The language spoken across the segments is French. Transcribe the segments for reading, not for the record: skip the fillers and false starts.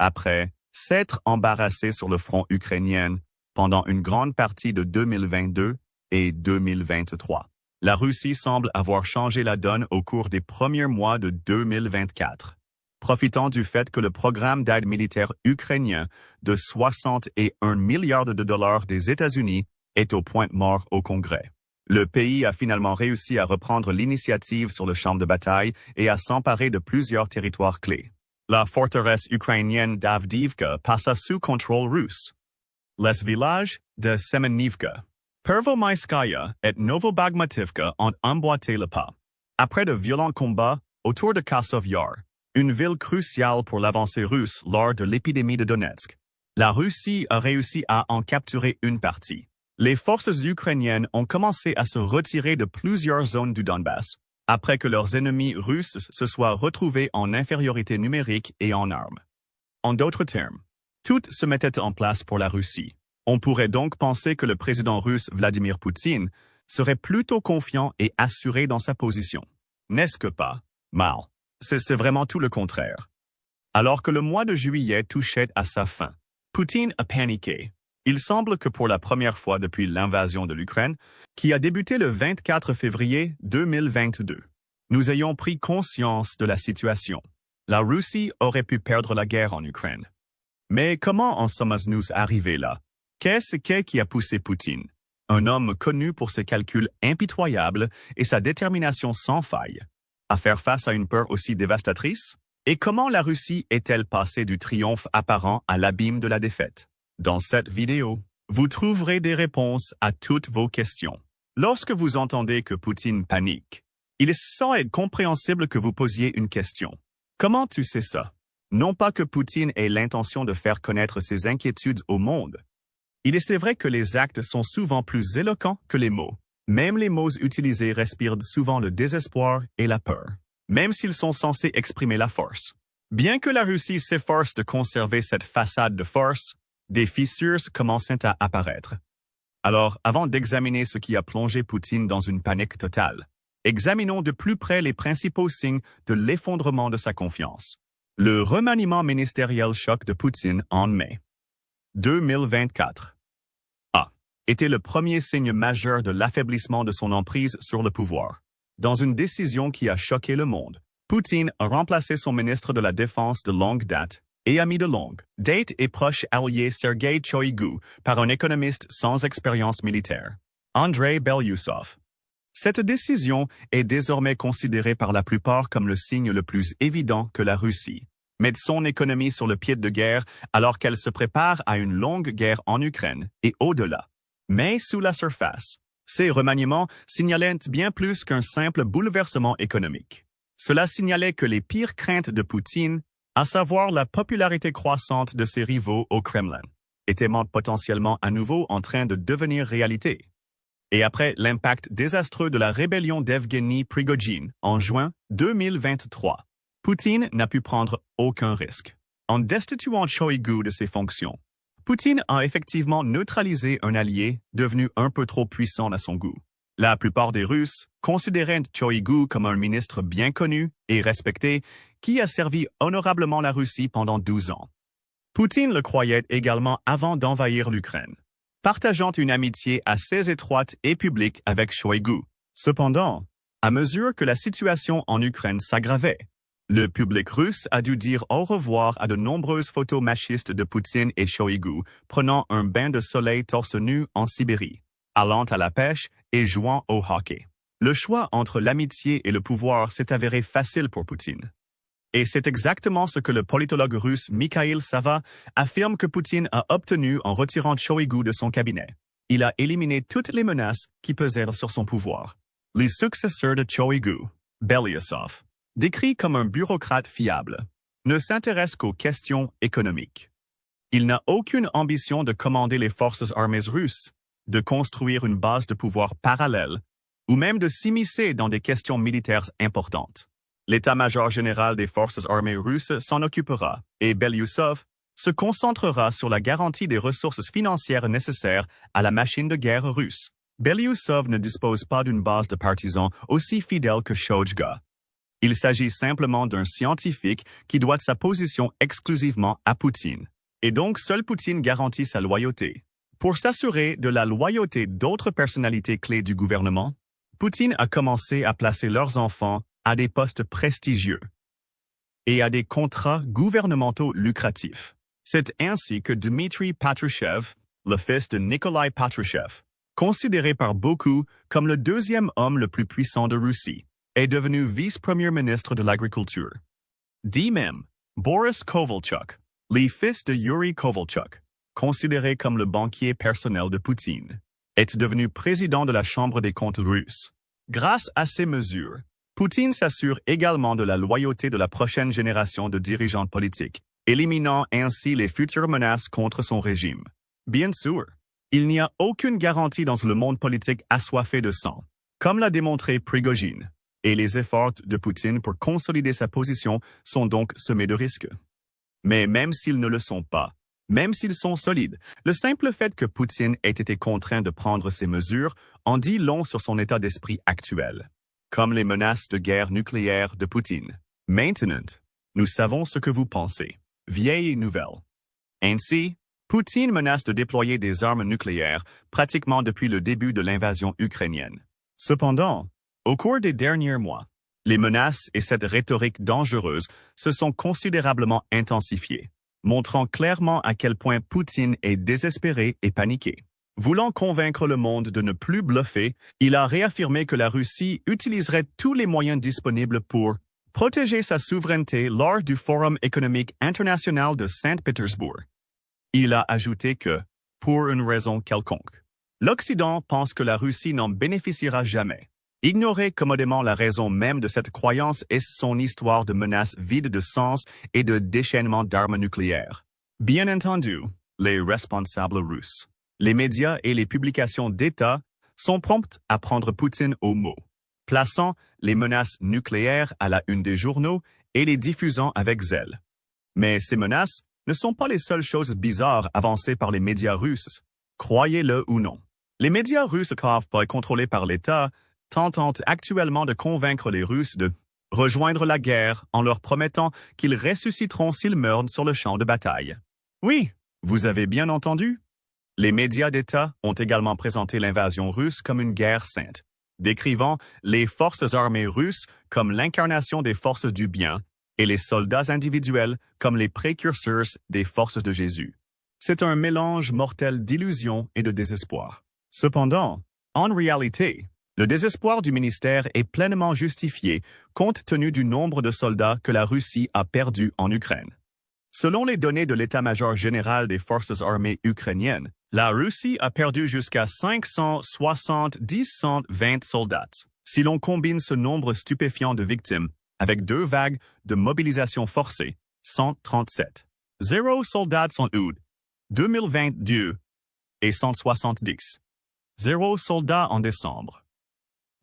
Après s'être embarrassé sur le front ukrainien pendant une grande partie de 2022 et 2023. La Russie semble avoir changé la donne au cours des premiers mois de 2024, profitant du fait que le programme d'aide militaire ukrainien de 61 milliards de dollars des États-Unis est au point mort au Congrès. Le pays a finalement réussi à reprendre l'initiative sur le champ de bataille et à s'emparer de plusieurs territoires clés. La forteresse ukrainienne d'Avdiivka passa sous contrôle russe. Les villages de Semenivka, Pervomaiskaya et Novobagmativka ont emboîté le pas. Après de violents combats autour de Kazov Yar, une ville cruciale pour l'avancée russe lors de l'épidémie de Donetsk, la Russie a réussi à en capturer une partie. Les forces ukrainiennes ont commencé à se retirer de plusieurs zones du Donbass, après que leurs ennemis russes se soient retrouvés en infériorité numérique et en armes. En d'autres termes, tout se mettait en place pour la Russie. On pourrait donc penser que le président russe Vladimir Poutine serait plutôt confiant et assuré dans sa position. N'est-ce que pas? Mal. C'est vraiment tout le contraire. Alors que le mois de juillet touchait à sa fin, Poutine a paniqué. Il semble que pour la première fois depuis l'invasion de l'Ukraine, qui a débuté le 24 février 2022, nous ayons pris conscience de la situation. La Russie aurait pu perdre la guerre en Ukraine. Mais comment en sommes-nous arrivés là? Qu'est-ce qui a poussé Poutine, un homme connu pour ses calculs impitoyables et sa détermination sans faille, à faire face à une peur aussi dévastatrice? Et comment la Russie est-elle passée du triomphe apparent à l'abîme de la défaite? Dans cette vidéo, vous trouverez des réponses à toutes vos questions. Lorsque vous entendez que Poutine panique, il est sans être compréhensible que vous posiez une question. Comment tu sais ça? Non pas que Poutine ait l'intention de faire connaître ses inquiétudes au monde. Il est vrai que les actes sont souvent plus éloquents que les mots. Même les mots utilisés respirent souvent le désespoir et la peur, même s'ils sont censés exprimer la force. Bien que la Russie s'efforce de conserver cette façade de force, des fissures commencent à apparaître. Alors, avant d'examiner ce qui a plongé Poutine dans une panique totale, examinons de plus près les principaux signes de l'effondrement de sa confiance. Le remaniement ministériel choc de Poutine en mai 2024 était le premier signe majeur de l'affaiblissement de son emprise sur le pouvoir. Dans une décision qui a choqué le monde, Poutine a remplacé son ministre de la Défense de longue date et ami de longue date et proche allié Sergei Shoigu par un économiste sans expérience militaire, Andrei Belyusov. Cette décision est désormais considérée par la plupart comme le signe le plus évident que la Russie met son économie sur le pied de guerre alors qu'elle se prépare à une longue guerre en Ukraine et au-delà. Mais sous la surface, ces remaniements signalaient bien plus qu'un simple bouleversement économique. Cela signalait que les pires craintes de Poutine, à savoir la popularité croissante de ses rivaux au Kremlin, étaient potentiellement à nouveau en train de devenir réalité. Et après l'impact désastreux de la rébellion d'Evgeny Prigojine en juin 2023, Poutine n'a pu prendre aucun risque. En destituant Shoigu de ses fonctions, Poutine a effectivement neutralisé un allié devenu un peu trop puissant à son goût. La plupart des Russes considéraient Shoigu comme un ministre bien connu et respecté qui a servi honorablement la Russie pendant 12 ans. Poutine le croyait également avant d'envahir l'Ukraine, partageant une amitié assez étroite et publique avec Shoigu. Cependant, à mesure que la situation en Ukraine s'aggravait, le public russe a dû dire au revoir à de nombreuses photos machistes de Poutine et Shoigu prenant un bain de soleil torse nu en Sibérie, allant à la pêche et jouant au hockey. Le choix entre l'amitié et le pouvoir s'est avéré facile pour Poutine. Et c'est exactement ce que le politologue russe Mikhail Sava affirme que Poutine a obtenu en retirant Shoigu de son cabinet. Il a éliminé toutes les menaces qui pesaient sur son pouvoir. Le successeur de Shoigu, Belyusov, décrit comme un bureaucrate fiable, ne s'intéresse qu'aux questions économiques. Il n'a aucune ambition de commander les forces armées russes, de construire une base de pouvoir parallèle, ou même de s'immiscer dans des questions militaires importantes. L'état-major général des forces armées russes s'en occupera, et Belyusov se concentrera sur la garantie des ressources financières nécessaires à la machine de guerre russe. Belyusov ne dispose pas d'une base de partisans aussi fidèle que Shoigu. Il s'agit simplement d'un scientifique qui doit sa position exclusivement à Poutine. Et donc, seul Poutine garantit sa loyauté. Pour s'assurer de la loyauté d'autres personnalités clés du gouvernement, Poutine a commencé à placer leurs enfants à des postes prestigieux et à des contrats gouvernementaux lucratifs. C'est ainsi que Dmitri Patrushev, le fils de Nikolai Patrushev, considéré par beaucoup comme le deuxième homme le plus puissant de Russie, est devenu vice-premier ministre de l'Agriculture. De même, Boris Kovalchuk, le fils de Yuri Kovalchuk, considéré comme le banquier personnel de Poutine, est devenu président de la Chambre des comptes russe. Grâce à ces mesures, Poutine s'assure également de la loyauté de la prochaine génération de dirigeants politiques, éliminant ainsi les futures menaces contre son régime. Bien sûr, il n'y a aucune garantie dans le monde politique assoiffé de sang, comme l'a démontré Prigojine, et les efforts de Poutine pour consolider sa position sont donc semés de risques. Mais même s'ils ne le sont pas, même s'ils sont solides, le simple fait que Poutine ait été contraint de prendre ces mesures en dit long sur son état d'esprit actuel, comme les menaces de guerre nucléaire de Poutine. Maintenant, nous savons ce que vous pensez. Vieille nouvelle. Ainsi, Poutine menace de déployer des armes nucléaires pratiquement depuis le début de l'invasion ukrainienne. Cependant, au cours des derniers mois, les menaces et cette rhétorique dangereuse se sont considérablement intensifiées, montrant clairement à quel point Poutine est désespéré et paniqué. Voulant convaincre le monde de ne plus bluffer, il a réaffirmé que la Russie utiliserait tous les moyens disponibles pour protéger sa souveraineté lors du Forum économique international de Saint-Pétersbourg. Il a ajouté que, pour une raison quelconque, l'Occident pense que la Russie n'en bénéficiera jamais. Ignorer commodément la raison même de cette croyance est son histoire de menaces vides de sens et de déchaînement d'armes nucléaires. Bien entendu, les responsables russes, les médias et les publications d'État sont promptes à prendre Poutine au mot, plaçant les menaces nucléaires à la une des journaux et les diffusant avec zèle. Mais ces menaces ne sont pas les seules choses bizarres avancées par les médias russes, croyez-le ou non. Les médias russes contrôlés par l'État tentent actuellement de convaincre les Russes de rejoindre la guerre en leur promettant qu'ils ressusciteront s'ils meurent sur le champ de bataille. Oui, vous avez bien entendu. Les médias d'État ont également présenté l'invasion russe comme une guerre sainte, décrivant les forces armées russes comme l'incarnation des forces du bien et les soldats individuels comme les précurseurs des forces de Jésus. C'est un mélange mortel d'illusions et de désespoir. Cependant, en réalité, le désespoir du ministère est pleinement justifié compte tenu du nombre de soldats que la Russie a perdus en Ukraine. Selon les données de l'état-major général des forces armées ukrainiennes, la Russie a perdu jusqu'à 570-120 soldats. Si l'on combine ce nombre stupéfiant de victimes avec 2 vagues de mobilisation forcée, 137. 0 soldats en août 2022 et 170. 0 soldats en décembre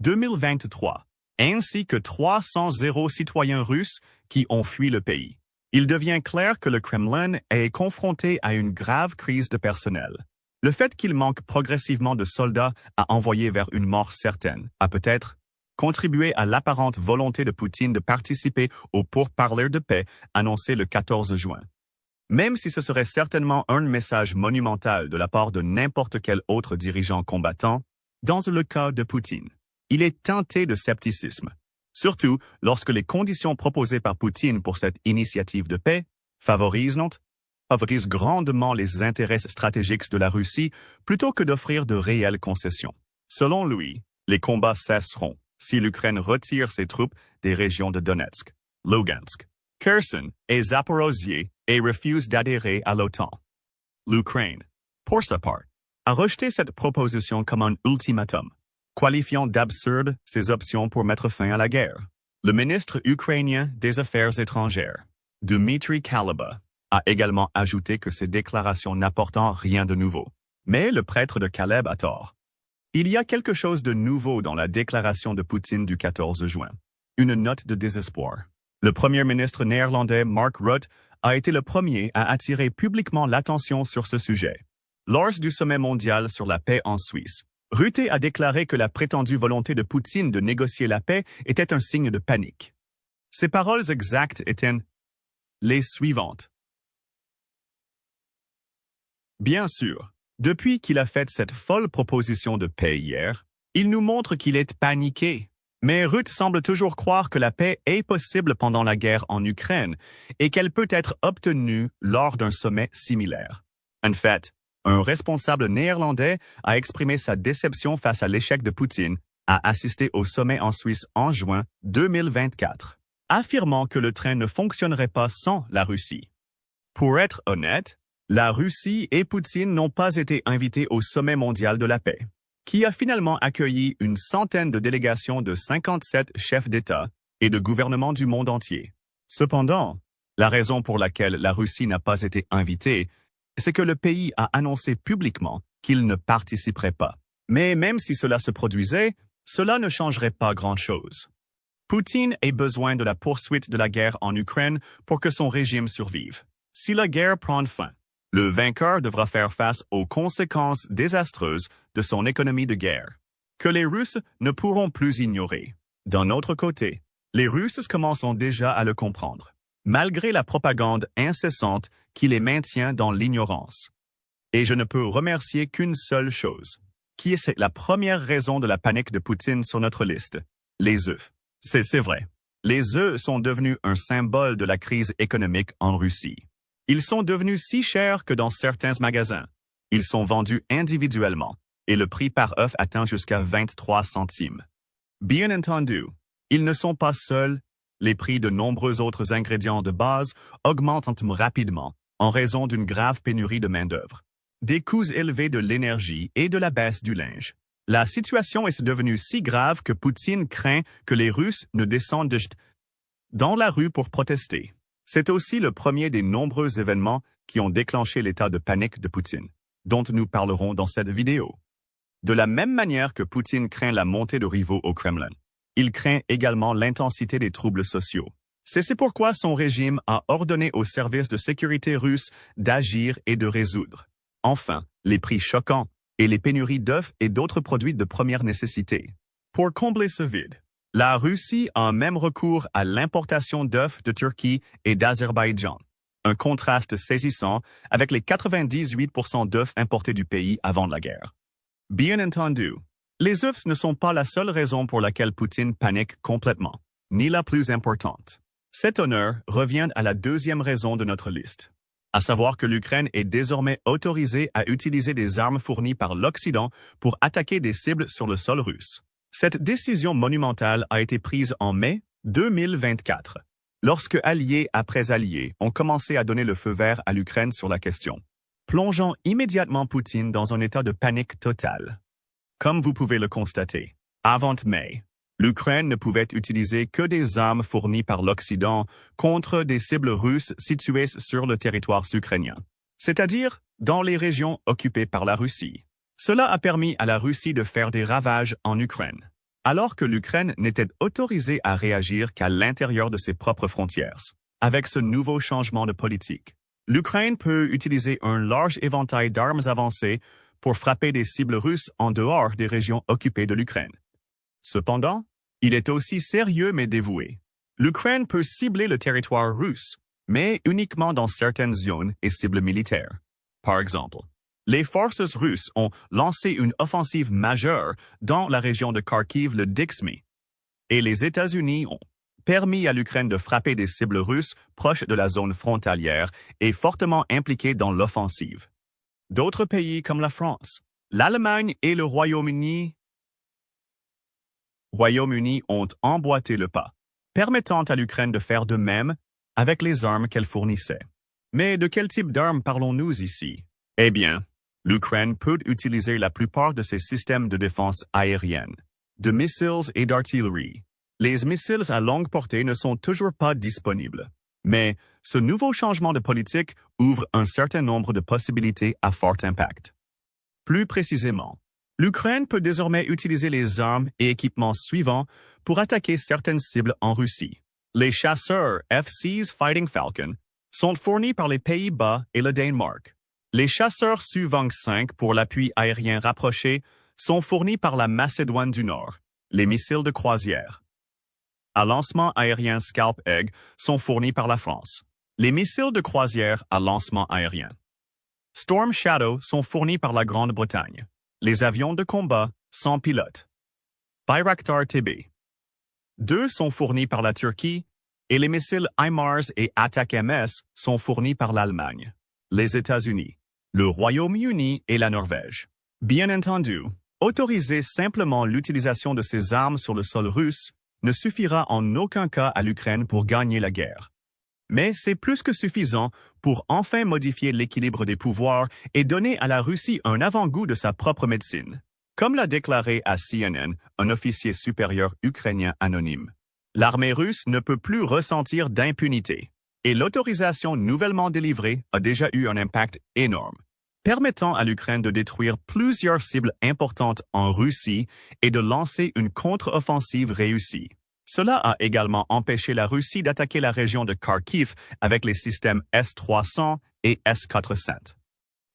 2023, ainsi que 300 citoyens russes qui ont fui le pays. Il devient clair que le Kremlin est confronté à une grave crise de personnel. Le fait qu'il manque progressivement de soldats à envoyer vers une mort certaine a peut-être contribué à l'apparente volonté de Poutine de participer au pourparlers de paix annoncé le 14 juin. Même si ce serait certainement un message monumental de la part de n'importe quel autre dirigeant combattant, dans le cas de Poutine, il est teinté de scepticisme, surtout lorsque les conditions proposées par Poutine pour cette initiative de paix favorisent grandement les intérêts stratégiques de la Russie plutôt que d'offrir de réelles concessions. Selon lui, les combats cesseront si l'Ukraine retire ses troupes des régions de Donetsk, Lugansk, Kherson et Zaporozhye et refuse d'adhérer à l'OTAN. L'Ukraine, pour sa part, a rejeté cette proposition comme un ultimatum, qualifiant d'absurde ses options pour mettre fin à la guerre. Le ministre ukrainien des Affaires étrangères, Dmitry Kuleba, a également ajouté que ces déclarations n'apportent rien de nouveau. Mais le prêtre de Caleb a tort. Il y a quelque chose de nouveau dans la déclaration de Poutine du 14 juin. Une note de désespoir. Le premier ministre néerlandais Mark Rutte a été le premier à attirer publiquement l'attention sur ce sujet. Lors du sommet mondial sur la paix en Suisse, Rutte a déclaré que la prétendue volonté de Poutine de négocier la paix était un signe de panique. Ses paroles exactes étaient les suivantes. Bien sûr, depuis qu'il a fait cette folle proposition de paix hier, il nous montre qu'il est paniqué. Mais Rutte semble toujours croire que la paix est possible pendant la guerre en Ukraine et qu'elle peut être obtenue lors d'un sommet similaire. En fait, un responsable néerlandais a exprimé sa déception face à l'échec de Poutine à assister au sommet en Suisse en juin 2024, affirmant que le train ne fonctionnerait pas sans la Russie. Pour être honnête, la Russie et Poutine n'ont pas été invités au sommet mondial de la paix, qui a finalement accueilli une centaine de délégations de 57 chefs d'État et de gouvernements du monde entier. Cependant, la raison pour laquelle la Russie n'a pas été invitée, c'est que le pays a annoncé publiquement qu'il ne participerait pas. Mais même si cela se produisait, cela ne changerait pas grand-chose. Poutine a besoin de la poursuite de la guerre en Ukraine pour que son régime survive. Si la guerre prend fin, le vainqueur devra faire face aux conséquences désastreuses de son économie de guerre, que les Russes ne pourront plus ignorer. D'un autre côté, les Russes commenceront déjà à le comprendre, malgré la propagande incessante qui les maintient dans l'ignorance. Et je ne peux remercier qu'une seule chose, qui est la première raison de la panique de Poutine sur notre liste, les œufs. C'est vrai. Les œufs sont devenus un symbole de la crise économique en Russie. Ils sont devenus si chers que dans certains magasins, ils sont vendus individuellement et le prix par œuf atteint jusqu'à 23 centimes. Bien entendu, ils ne sont pas seuls, les prix de nombreux autres ingrédients de base augmentent rapidement en raison d'une grave pénurie de main-d'œuvre, des coûts élevés de l'énergie et de la baisse du linge. La situation est devenue si grave que Poutine craint que les Russes ne descendent dans la rue pour protester. C'est aussi le premier des nombreux événements qui ont déclenché l'état de panique de Poutine, dont nous parlerons dans cette vidéo. De la même manière que Poutine craint la montée de rivaux au Kremlin, il craint également l'intensité des troubles sociaux. C'est pourquoi son régime a ordonné aux services de sécurité russes d'agir et de résoudre, enfin, les prix choquants et les pénuries d'œufs et d'autres produits de première nécessité. Pour combler ce vide, la Russie a même recours à l'importation d'œufs de Turquie et d'Azerbaïdjan, un contraste saisissant avec les 98% d'œufs importés du pays avant la guerre. Bien entendu, les œufs ne sont pas la seule raison pour laquelle Poutine panique complètement, ni la plus importante. Cet honneur revient à la deuxième raison de notre liste, à savoir que l'Ukraine est désormais autorisée à utiliser des armes fournies par l'Occident pour attaquer des cibles sur le sol russe. Cette décision monumentale a été prise en mai 2024, lorsque alliés après alliés ont commencé à donner le feu vert à l'Ukraine sur la question, plongeant immédiatement Poutine dans un état de panique totale. Comme vous pouvez le constater, avant mai, l'Ukraine ne pouvait utiliser que des armes fournies par l'Occident contre des cibles russes situées sur le territoire ukrainien, c'est-à-dire dans les régions occupées par la Russie. Cela a permis à la Russie de faire des ravages en Ukraine, alors que l'Ukraine n'était autorisée à réagir qu'à l'intérieur de ses propres frontières. Avec ce nouveau changement de politique, l'Ukraine peut utiliser un large éventail d'armes avancées pour frapper des cibles russes en dehors des régions occupées de l'Ukraine. Cependant, il est aussi sérieux mais dévoué. L'Ukraine peut cibler le territoire russe, mais uniquement dans certaines zones et cibles militaires. Par exemple, les forces russes ont lancé une offensive majeure dans la région de Kharkiv le 10 mai, et les États-Unis ont permis à l'Ukraine de frapper des cibles russes proches de la zone frontalière et fortement impliquées dans l'offensive. D'autres pays comme la France, l'Allemagne et le Royaume-Uni ont emboîté le pas, permettant à l'Ukraine de faire de même avec les armes qu'elle fournissait. Mais de quel type d'armes parlons-nous ici? Eh bien, l'Ukraine peut utiliser la plupart de ses systèmes de défense aérienne, de missiles et d'artillerie. Les missiles à longue portée ne sont toujours pas disponibles. Mais ce nouveau changement de politique ouvre un certain nombre de possibilités à fort impact. Plus précisément, l'Ukraine peut désormais utiliser les armes et équipements suivants pour attaquer certaines cibles en Russie. Les chasseurs F-16 Fighting Falcon sont fournis par les Pays-Bas et le Danemark. Les chasseurs Su-25 pour l'appui aérien rapproché sont fournis par la Macédoine du Nord, les missiles de croisière. à lancement aérien Scalp Egg sont fournis par la France. Les missiles de croisière à lancement aérien Storm Shadow sont fournis par la Grande-Bretagne. Les avions de combat sans pilote Bayraktar TB 2 sont fournis par la Turquie et les missiles HIMARS et Attack-MS sont fournis par l'Allemagne, les États-Unis, le Royaume-Uni et la Norvège. Bien entendu, autoriser simplement l'utilisation de ces armes sur le sol russe ne suffira en aucun cas à l'Ukraine pour gagner la guerre. Mais c'est plus que suffisant pour enfin modifier l'équilibre des pouvoirs et donner à la Russie un avant-goût de sa propre médecine. Comme l'a déclaré à CNN un officier supérieur ukrainien anonyme. L'armée russe ne peut plus ressentir d'impunité, et l'autorisation nouvellement délivrée a déjà eu un impact énorme, permettant à l'Ukraine de détruire plusieurs cibles importantes en Russie et de lancer une contre-offensive réussie. Cela a également empêché la Russie d'attaquer la région de Kharkiv avec les systèmes S-300 et S-400.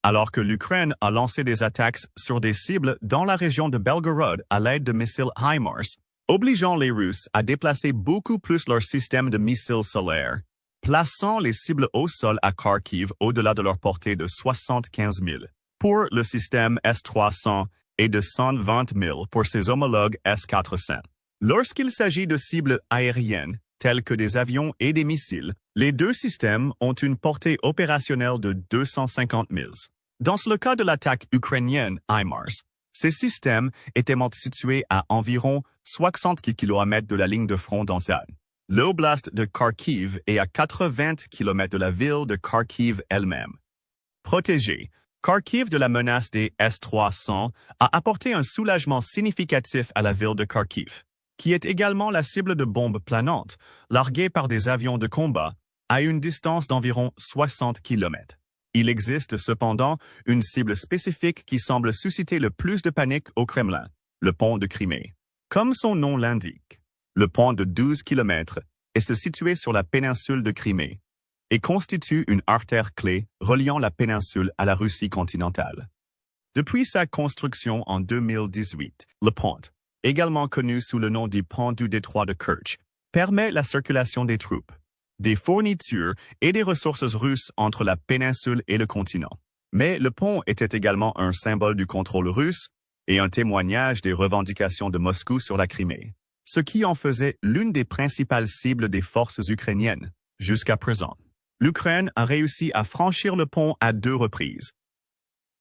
Alors que l'Ukraine a lancé des attaques sur des cibles dans la région de Belgorod à l'aide de missiles HIMARS, obligeant les Russes à déplacer beaucoup plus leur système de missiles solaires, plaçant les cibles au sol à Kharkiv au-delà de leur portée de 75 000 pour le système S-300 et de 120 000 pour ses homologues S-400. Lorsqu'il s'agit de cibles aériennes, telles que des avions et des missiles, les deux systèmes ont une portée opérationnelle de 250 000. Dans le cas de l'attaque ukrainienne HIMARS, ces systèmes étaient situés à environ 60 km de la ligne de front d'Antan. L'oblast de Kharkiv est à 80 km de la ville de Kharkiv elle-même. Protégée, Kharkiv de la menace des S-300 a apporté un soulagement significatif à la ville de Kharkiv, qui est également la cible de bombes planantes, larguées par des avions de combat, à une distance d'environ 60 km. Il existe cependant une cible spécifique qui semble susciter le plus de panique au Kremlin, le pont de Crimée. Comme son nom l'indique, le pont de 12 km est situé sur la péninsule de Crimée et constitue une artère clé reliant la péninsule à la Russie continentale. Depuis sa construction en 2018, le pont, également connu sous le nom du pont du détroit de Kerch, permet la circulation des troupes, des fournitures et des ressources russes entre la péninsule et le continent. Mais le pont était également un symbole du contrôle russe et un témoignage des revendications de Moscou sur la Crimée, ce qui en faisait l'une des principales cibles des forces ukrainiennes. Jusqu'à présent, l'Ukraine a réussi à franchir le pont à 2 reprises,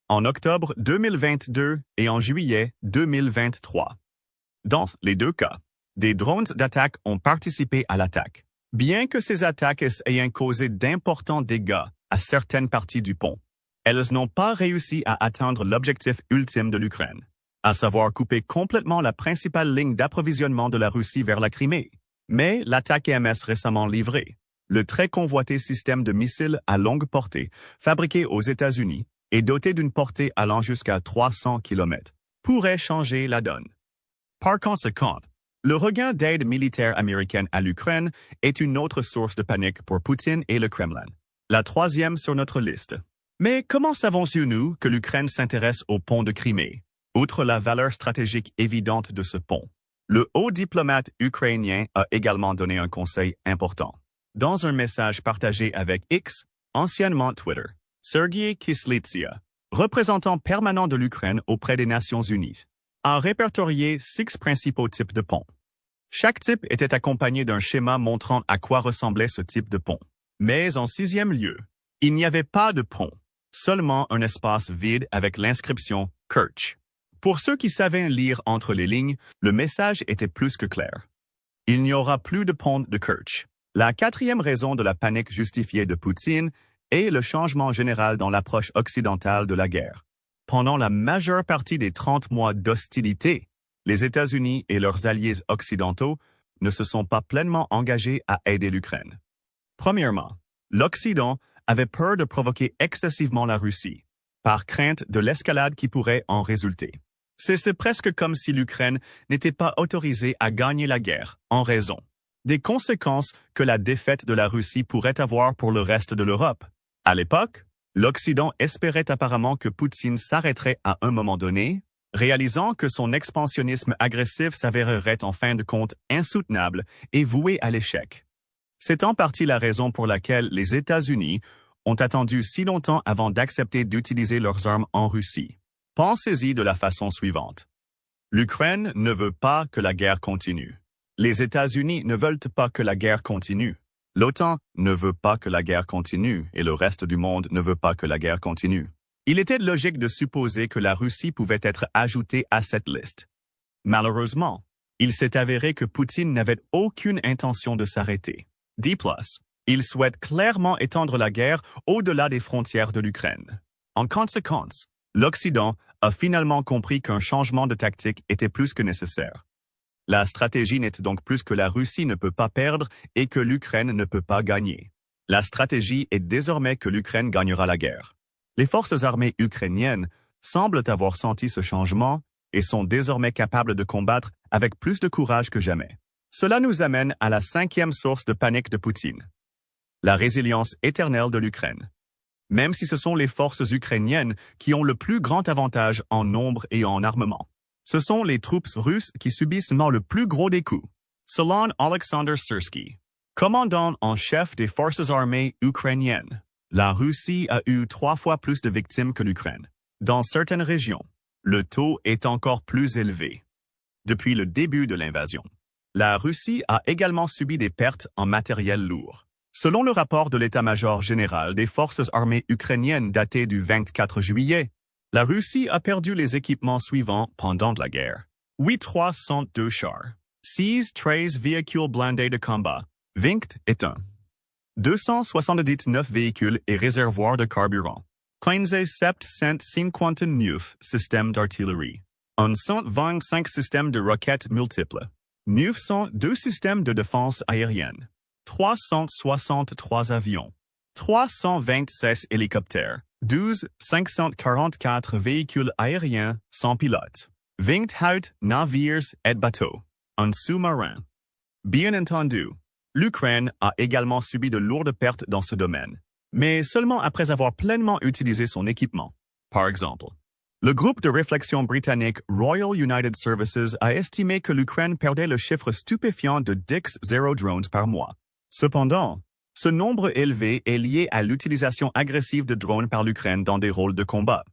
en octobre 2022 et en juillet 2023. Dans les 2 cas, des drones d'attaque ont participé à l'attaque. Bien que ces attaques aient causé d'importants dégâts à certaines parties du pont, elles n'ont pas réussi à atteindre l'objectif ultime de l'Ukraine, à savoir couper complètement la principale ligne d'approvisionnement de la Russie vers la Crimée. Mais l'attaque MS récemment livrée, le très convoité système de missiles à longue portée, fabriqué aux États-Unis et doté d'une portée allant jusqu'à 300 km, pourrait changer la donne. Par conséquent, le regain d'aide militaire américaine à l'Ukraine est une autre source de panique pour Poutine et le Kremlin. La 3e sur notre liste. Mais comment savons-nous que l'Ukraine s'intéresse au pont de Crimée? Outre la valeur stratégique évidente de ce pont, le haut diplomate ukrainien a également donné un conseil important. Dans un message partagé avec X, anciennement Twitter, Sergei Kislitsia, représentant permanent de l'Ukraine auprès des Nations Unies, a répertorié 6 principaux types de ponts. Chaque type était accompagné d'un schéma montrant à quoi ressemblait ce type de pont. Mais en 6e lieu, il n'y avait pas de pont, seulement un espace vide avec l'inscription « Kerch ». Pour ceux qui savaient lire entre les lignes, le message était plus que clair. Il n'y aura plus de pont de Kerch. La 4e raison de la panique justifiée de Poutine est le changement général dans l'approche occidentale de la guerre. Pendant la majeure partie des 30 mois d'hostilité, les États-Unis et leurs alliés occidentaux ne se sont pas pleinement engagés à aider l'Ukraine. Premièrement, l'Occident avait peur de provoquer excessivement la Russie, par crainte de l'escalade qui pourrait en résulter. C'est presque comme si l'Ukraine n'était pas autorisée à gagner la guerre, en raison des conséquences que la défaite de la Russie pourrait avoir pour le reste de l'Europe. À l'époque, l'Occident espérait apparemment que Poutine s'arrêterait à un moment donné, réalisant que son expansionnisme agressif s'avérerait en fin de compte insoutenable et voué à l'échec. C'est en partie la raison pour laquelle les États-Unis ont attendu si longtemps avant d'accepter d'utiliser leurs armes en Russie. Pensez-y de la façon suivante. L'Ukraine ne veut pas que la guerre continue. Les États-Unis ne veulent pas que la guerre continue. L'OTAN ne veut pas que la guerre continue et le reste du monde ne veut pas que la guerre continue. Il était logique de supposer que la Russie pouvait être ajoutée à cette liste. Malheureusement, il s'est avéré que Poutine n'avait aucune intention de s'arrêter. D+, il souhaite clairement étendre la guerre au-delà des frontières de l'Ukraine. En conséquence, l'Occident a finalement compris qu'un changement de tactique était plus que nécessaire. La stratégie n'est donc plus que la Russie ne peut pas perdre et que l'Ukraine ne peut pas gagner. La stratégie est désormais que l'Ukraine gagnera la guerre. Les forces armées ukrainiennes semblent avoir senti ce changement et sont désormais capables de combattre avec plus de courage que jamais. Cela nous amène à la 5e source de panique de Poutine. La résilience éternelle de l'Ukraine. Même si ce sont les forces ukrainiennes qui ont le plus grand avantage en nombre et en armement. Ce sont les troupes russes qui subissent le plus gros des coups. Selon Alexander Syrsky, commandant en chef des forces armées ukrainiennes, la Russie a eu 3 fois plus de victimes que l'Ukraine. Dans certaines régions, le taux est encore plus élevé. Depuis le début de l'invasion, la Russie a également subi des pertes en matériel lourd. Selon le rapport de l'état-major général des forces armées ukrainiennes daté du 24 juillet, la Russie a perdu les équipements suivants pendant la guerre. 802 chars, 13 véhicules blindés de combat, 20 et 1. 279 véhicules et réservoirs de carburant. 15,759 systèmes d'artillerie. 125 systèmes de roquettes multiples. 902 systèmes de défense aérienne. 363 avions. 326 hélicoptères. 544 véhicules aériens sans pilote. 28 navires et bateaux. Un sous-marin. Bien entendu, l'Ukraine a également subi de lourdes pertes dans ce domaine, mais seulement après avoir pleinement utilisé son équipement. Par exemple, le groupe de réflexion britannique Royal United Services a estimé que l'Ukraine perdait le chiffre stupéfiant de 10 drones par mois. Cependant, ce nombre élevé est lié à l'utilisation agressive de drones par l'Ukraine dans des rôles de combat.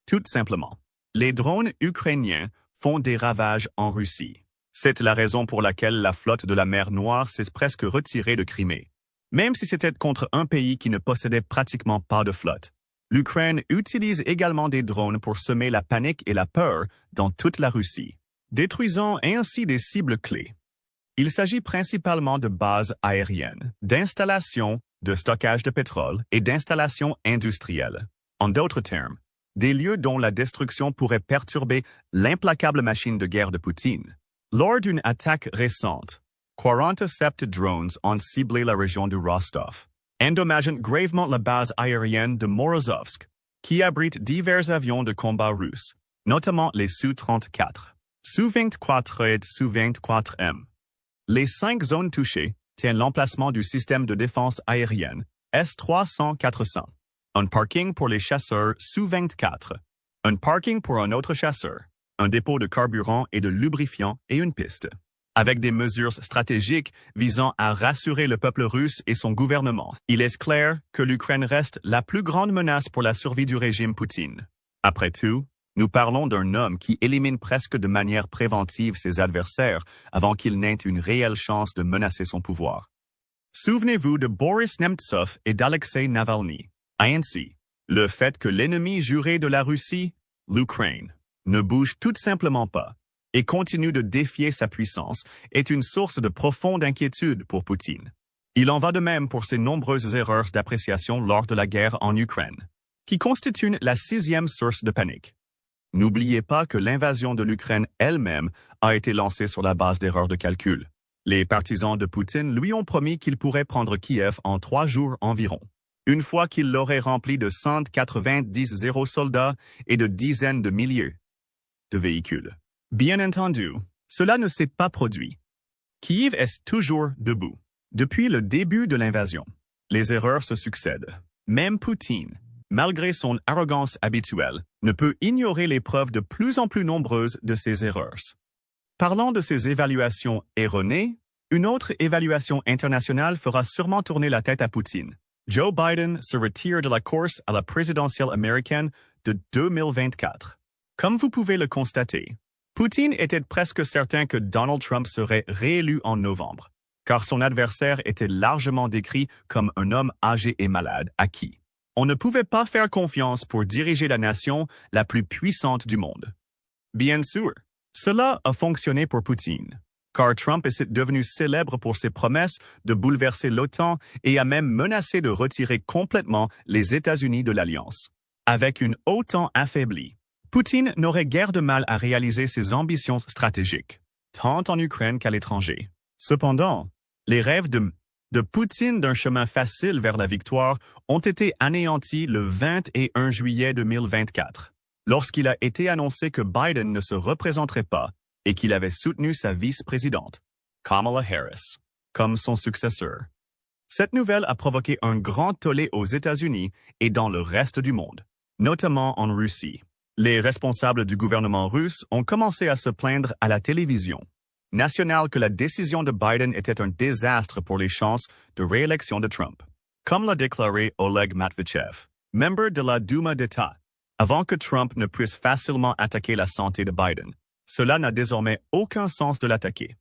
Tout simplement, les drones ukrainiens font des ravages en Russie. C'est la raison pour laquelle la flotte de la mer Noire s'est presque retirée de Crimée. Même si c'était contre un pays qui ne possédait pratiquement pas de flotte. L'Ukraine utilise également des drones pour semer la panique et la peur dans toute la Russie, détruisant ainsi des cibles clés. Il s'agit principalement de bases aériennes, d'installations, de stockage de pétrole et d'installations industrielles. En d'autres termes, des lieux dont la destruction pourrait perturber l'implacable machine de guerre de Poutine. Lors d'une attaque récente, 47 drones ont ciblé la région de Rostov, endommageant gravement la base aérienne de Morozovsk, qui abrite divers avions de combat russes, notamment les Su-34, Su-24 et Su-24M. Les 5 zones touchées tiennent l'emplacement du système de défense aérienne S-300-400, un parking pour les chasseurs Su-24, un parking pour un autre chasseur, un dépôt de carburant et de lubrifiant et une piste. Avec des mesures stratégiques visant à rassurer le peuple russe et son gouvernement, il est clair que l'Ukraine reste la plus grande menace pour la survie du régime Poutine. Après tout, nous parlons d'un homme qui élimine presque de manière préventive ses adversaires avant qu'ils n'aient une réelle chance de menacer son pouvoir. Souvenez-vous de Boris Nemtsov et d'Alexei Navalny. Ainsi, le fait que l'ennemi juré de la Russie, l'Ukraine, ne bouge tout simplement pas et continue de défier sa puissance est une source de profonde inquiétude pour Poutine. Il en va de même pour ses nombreuses erreurs d'appréciation lors de la guerre en Ukraine, qui constituent la 6e source de panique. N'oubliez pas que l'invasion de l'Ukraine elle-même a été lancée sur la base d'erreurs de calcul. Les partisans de Poutine lui ont promis qu'il pourrait prendre Kiev en 3 jours environ, une fois qu'il l'aurait rempli de 190 soldats et de dizaines de milliers de véhicules. Bien entendu, cela ne s'est pas produit. Kiev est toujours debout. Depuis le début de l'invasion, les erreurs se succèdent. Même Poutine, malgré son arrogance habituelle, ne peut ignorer les preuves de plus en plus nombreuses de ses erreurs. Parlant de ces évaluations erronées, une autre évaluation internationale fera sûrement tourner la tête à Poutine. Joe Biden se retire de la course à la présidentielle américaine de 2024. Comme vous pouvez le constater, Poutine était presque certain que Donald Trump serait réélu en novembre, car son adversaire était largement décrit comme un homme âgé et malade à qui on ne pouvait pas faire confiance pour diriger la nation la plus puissante du monde. Bien sûr, cela a fonctionné pour Poutine, car Trump est devenu célèbre pour ses promesses de bouleverser l'OTAN et a même menacé de retirer complètement les États-Unis de l'Alliance. Avec une OTAN affaiblie, Poutine n'aurait guère de mal à réaliser ses ambitions stratégiques, tant en Ukraine qu'à l'étranger. Cependant, les rêves de Poutine d'un chemin facile vers la victoire ont été anéantis le 21 juillet 2024, lorsqu'il a été annoncé que Biden ne se représenterait pas et qu'il avait soutenu sa vice-présidente, Kamala Harris, comme son successeur. Cette nouvelle a provoqué un grand tollé aux États-Unis et dans le reste du monde, notamment en Russie. Les responsables du gouvernement russe ont commencé à se plaindre à la télévision nationale que la décision de Biden était un désastre pour les chances de réélection de Trump. Comme l'a déclaré Oleg Matvichev, membre de la Douma d'État, avant que Trump ne puisse facilement attaquer la santé de Biden, cela n'a désormais aucun sens de l'attaquer.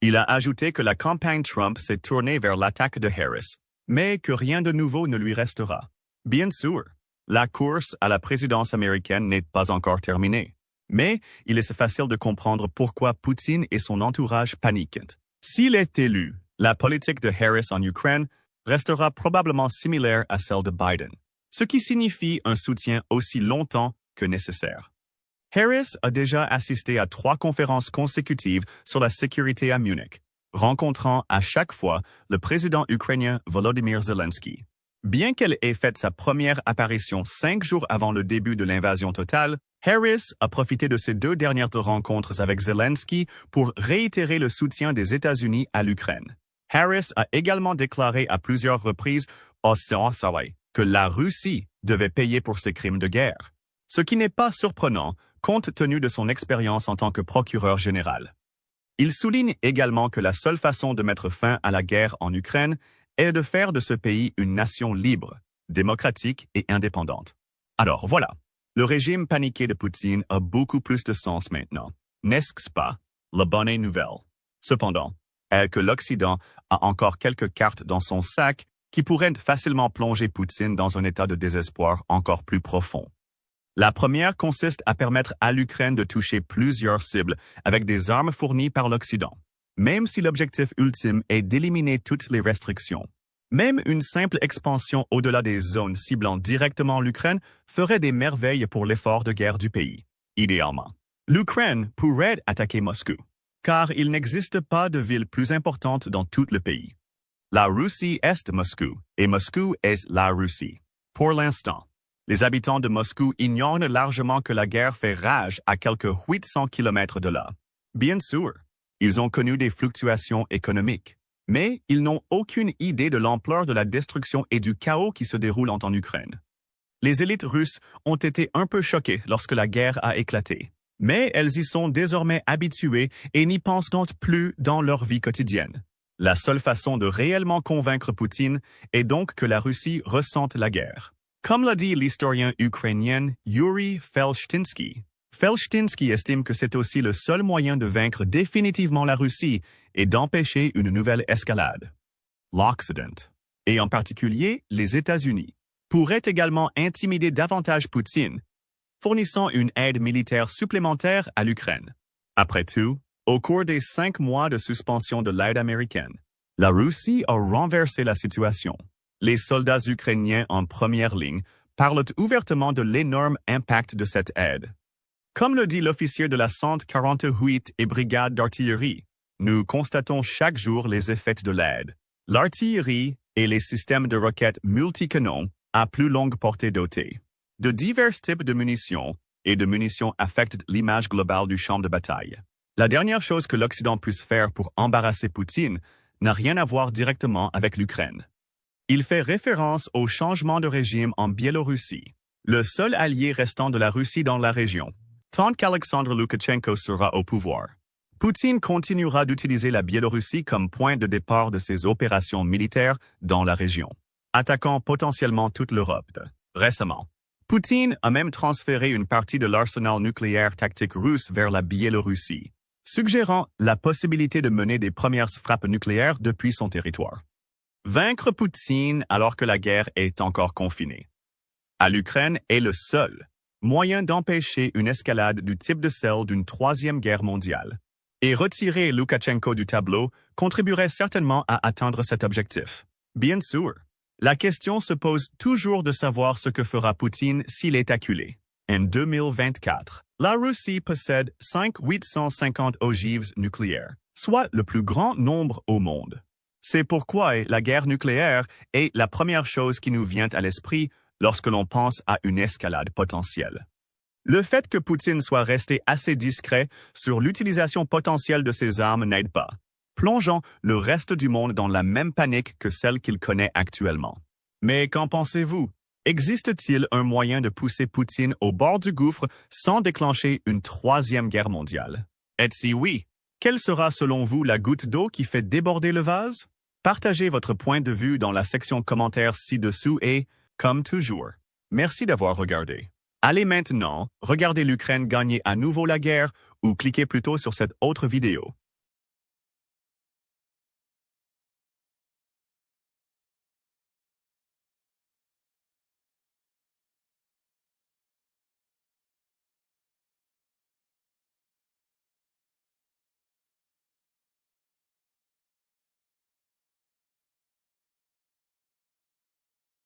Il a ajouté que la campagne Trump s'est tournée vers l'attaque de Harris, mais que rien de nouveau ne lui restera. Bien sûr, la course à la présidence américaine n'est pas encore terminée. Mais il est facile de comprendre pourquoi Poutine et son entourage paniquent. S'il est élu, la politique de Harris en Ukraine restera probablement similaire à celle de Biden, ce qui signifie un soutien aussi longtemps que nécessaire. Harris a déjà assisté à 3 conférences consécutives sur la sécurité à Munich, rencontrant à chaque fois le président ukrainien Volodymyr Zelensky. Bien qu'elle ait fait sa première apparition 5 jours avant le début de l'invasion totale, Harris a profité de ces 2 dernières rencontres avec Zelensky pour réitérer le soutien des États-Unis à l'Ukraine. Harris a également déclaré à plusieurs reprises que la Russie devait payer pour ses crimes de guerre, ce qui n'est pas surprenant compte tenu de son expérience en tant que procureur général. Il souligne également que la seule façon de mettre fin à la guerre en Ukraine est de faire de ce pays une nation libre, démocratique et indépendante. Alors voilà. Le régime paniqué de Poutine a beaucoup plus de sens maintenant, n'est-ce pas, la bonne nouvelle? Cependant, est que l'Occident a encore quelques cartes dans son sac qui pourraient facilement plonger Poutine dans un état de désespoir encore plus profond. La première consiste à permettre à l'Ukraine de toucher plusieurs cibles avec des armes fournies par l'Occident, même si l'objectif ultime est d'éliminer toutes les restrictions. Même une simple expansion au-delà des zones ciblant directement l'Ukraine ferait des merveilles pour l'effort de guerre du pays. Idéalement, l'Ukraine pourrait attaquer Moscou, car il n'existe pas de ville plus importante dans tout le pays. La Russie est Moscou, et Moscou est la Russie. Pour l'instant, les habitants de Moscou ignorent largement que la guerre fait rage à quelques 800 km de là. Bien sûr, ils ont connu des fluctuations économiques, mais ils n'ont aucune idée de l'ampleur de la destruction et du chaos qui se déroulent en Ukraine. Les élites russes ont été un peu choquées lorsque la guerre a éclaté, mais elles y sont désormais habituées et n'y pensent donc plus dans leur vie quotidienne. La seule façon de réellement convaincre Poutine est donc que la Russie ressente la guerre. Comme l'a dit l'historien ukrainien Yuri Felshtinsky, Felshtinsky estime que c'est aussi le seul moyen de vaincre définitivement la Russie et d'empêcher une nouvelle escalade. L'Occident, et en particulier les États-Unis, pourrait également intimider davantage Poutine, fournissant une aide militaire supplémentaire à l'Ukraine. Après tout, au cours des 5 mois de suspension de l'aide américaine, la Russie a renversé la situation. Les soldats ukrainiens en première ligne parlent ouvertement de l'énorme impact de cette aide. Comme le dit l'officier de la 148 et brigade d'artillerie, nous constatons chaque jour les effets de l'aide. L'artillerie et les systèmes de roquettes multicanons à plus longue portée dotées de divers types de munitions et de munitions affectent l'image globale du champ de bataille. La dernière chose que l'Occident puisse faire pour embarrasser Poutine n'a rien à voir directement avec l'Ukraine. Il fait référence au changement de régime en Biélorussie, le seul allié restant de la Russie dans la région, tant qu'Alexandre Loukachenko sera au pouvoir. Poutine continuera d'utiliser la Biélorussie comme point de départ de ses opérations militaires dans la région, attaquant potentiellement toute l'Europe. Récemment, Poutine a même transféré une partie de l'arsenal nucléaire tactique russe vers la Biélorussie, suggérant la possibilité de mener des premières frappes nucléaires depuis son territoire. Vaincre Poutine alors que la guerre est encore confinée à l'Ukraine est le seul moyen d'empêcher une escalade du type de celle d'une troisième guerre mondiale. Et retirer Loukachenko du tableau contribuerait certainement à atteindre cet objectif. Bien sûr, la question se pose toujours de savoir ce que fera Poutine s'il est acculé. En 2024, la Russie possède 5 850 ogives nucléaires, soit le plus grand nombre au monde. C'est pourquoi la guerre nucléaire est la première chose qui nous vient à l'esprit lorsque l'on pense à une escalade potentielle. Le fait que Poutine soit resté assez discret sur l'utilisation potentielle de ces armes n'aide pas, plongeant le reste du monde dans la même panique que celle qu'il connaît actuellement. Mais qu'en pensez-vous? Existe-t-il un moyen de pousser Poutine au bord du gouffre sans déclencher une troisième guerre mondiale? Et si oui, quelle sera selon vous la goutte d'eau qui fait déborder le vase? Partagez votre point de vue dans la section commentaires ci-dessous et, comme toujours, merci d'avoir regardé. Allez maintenant, regardez l'Ukraine gagner à nouveau la guerre ou cliquez plutôt sur cette autre vidéo.